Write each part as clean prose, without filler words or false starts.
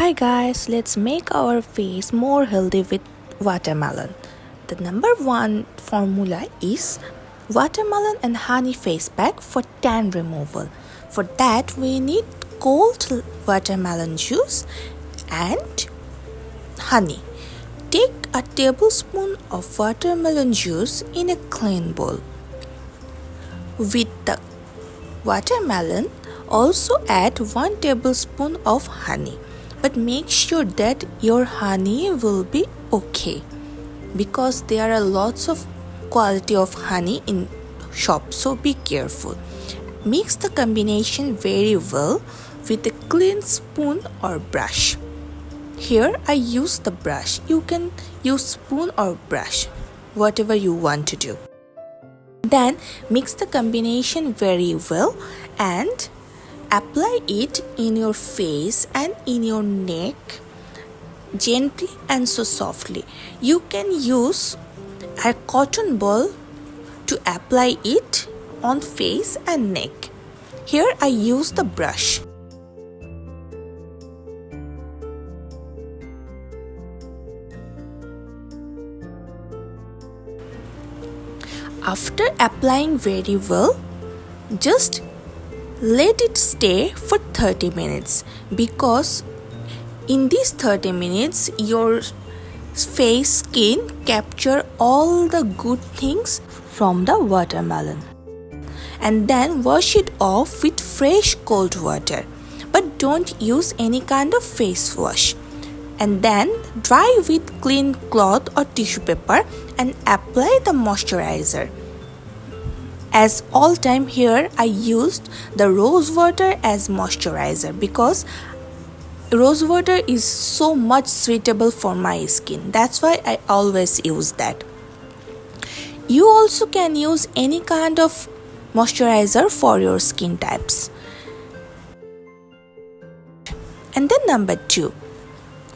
Hi guys, let's make our face more healthy with watermelon. The number one formula is watermelon and honey face pack for tan removal. For that we need cold watermelon juice and honey. Take a tablespoon of watermelon juice in a clean bowl. With the watermelon, also add 1 tablespoon of honey. But make sure that your honey will be okay, because there are lots of quality of honey in shop, so be careful. Mix the combination very well with a clean spoon or brush. Here I use the brush. You can use spoon or brush, whatever you want to do. Then mix the combination very well and apply it in your face and in your neck gently and so softly. You can use a cotton ball to apply it on face and neck. Here I use the brush. After applying very well, just let it stay for 30 minutes, because in these 30 minutes your face skin capture all the good things from the watermelon. And then wash it off with fresh cold water, but don't use any kind of face wash. And then dry with clean cloth or tissue paper and apply the moisturizer. As all time here I used the rose water as moisturizer, because rose water is so much suitable for my skin. That's why I always use that. You also can use any kind of moisturizer for your skin types. And then number 2,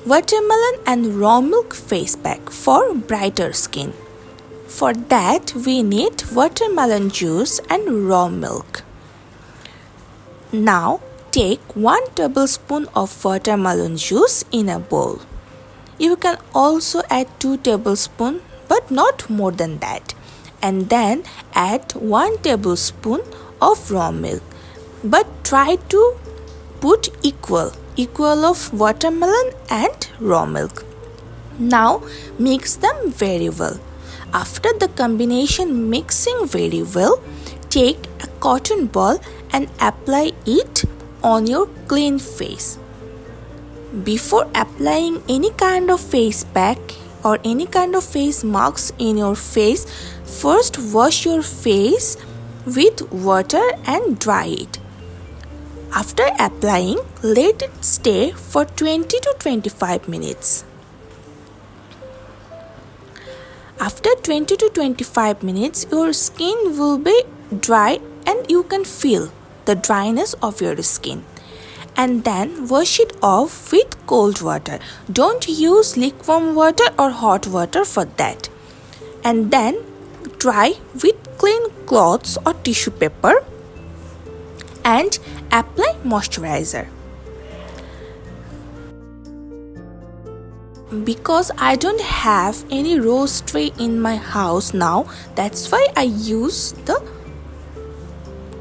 watermelon and raw milk face pack for brighter skin. For that we need watermelon juice and raw milk. Now take 1 tablespoon of watermelon juice in a bowl. You can also add 2 tablespoons, but not more than that. And then add 1 tablespoon of raw milk. But try to put equal of watermelon and raw milk. Now mix them very well. After the combination mixing very well, take a cotton ball and apply it on your clean face. Before applying any kind of face pack or any kind of face masks in your face, first wash your face with water and dry it. After applying, let it stay for 20 to 25 minutes. After 20 to 25 minutes, your skin will be dry and you can feel the dryness of your skin. And then wash it off with cold water. Don't use lukewarm water or hot water for that. And then dry with clean cloths or tissue paper and apply moisturizer. Because I don't have any rose tree in my house now, that's why I use the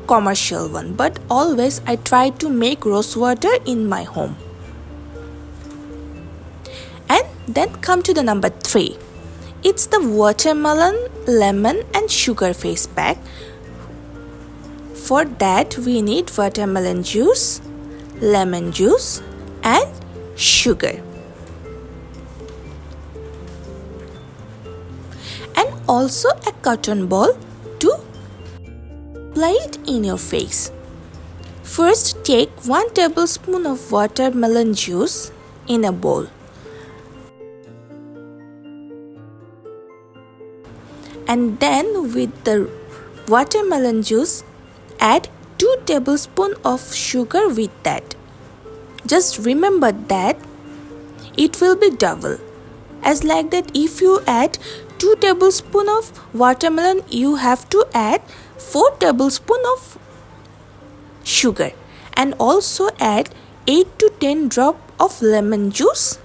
commercial one, but always I try to make rose water in my home. And then come to the number 3. It's the watermelon, lemon and sugar face pack. For that we need watermelon juice, lemon juice and sugar. And also a cotton ball to apply it in your face. First take 1 tablespoon of watermelon juice in a bowl. And then with the watermelon juice, add 2 tablespoons of sugar with that. Just remember that it will be double. As like that, if you add 2 tablespoons of watermelon, you have to add 4 tablespoons of sugar, and also add 8 to 10 drops of lemon juice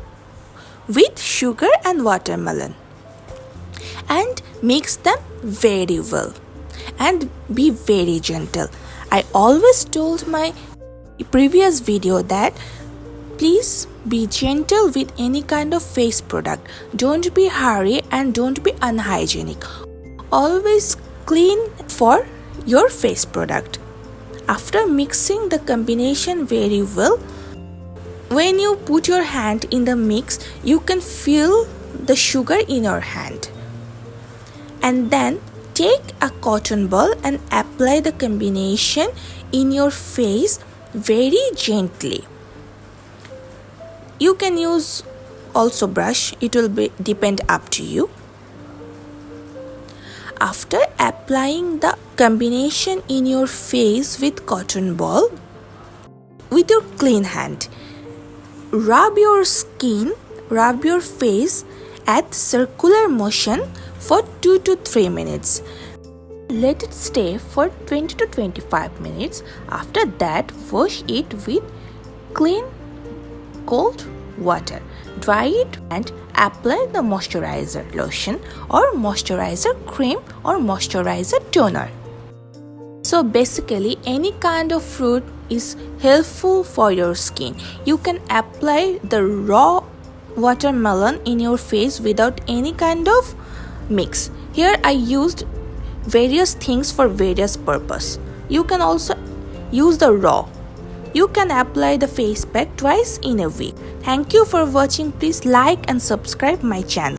with sugar and watermelon and mix them very well and be very gentle. I always told my previous video that please be gentle with any kind of face product. Don't be hurry and don't be unhygienic. Always clean for your face product. After mixing the combination very well, when you put your hand in the mix, you can feel the sugar in your hand. And then take a cotton ball and apply the combination in your face very gently. You can use also brush, it will depend up to you. After applying the combination in your face with cotton ball, with your clean hand, rub your skin, rub your face at circular motion for 2 to 3 minutes. Let it stay for 20 to 25 minutes. After that, wash it with clean cold water. Dry it and apply the moisturizer lotion or moisturizer cream or moisturizer toner. So basically, any kind of fruit is helpful for your skin. You can apply the raw watermelon in your face without any kind of mix. Here I used various things for various purpose. You can also use the raw. You can apply the face pack twice in a week. Thank you for watching. Please like and subscribe my channel.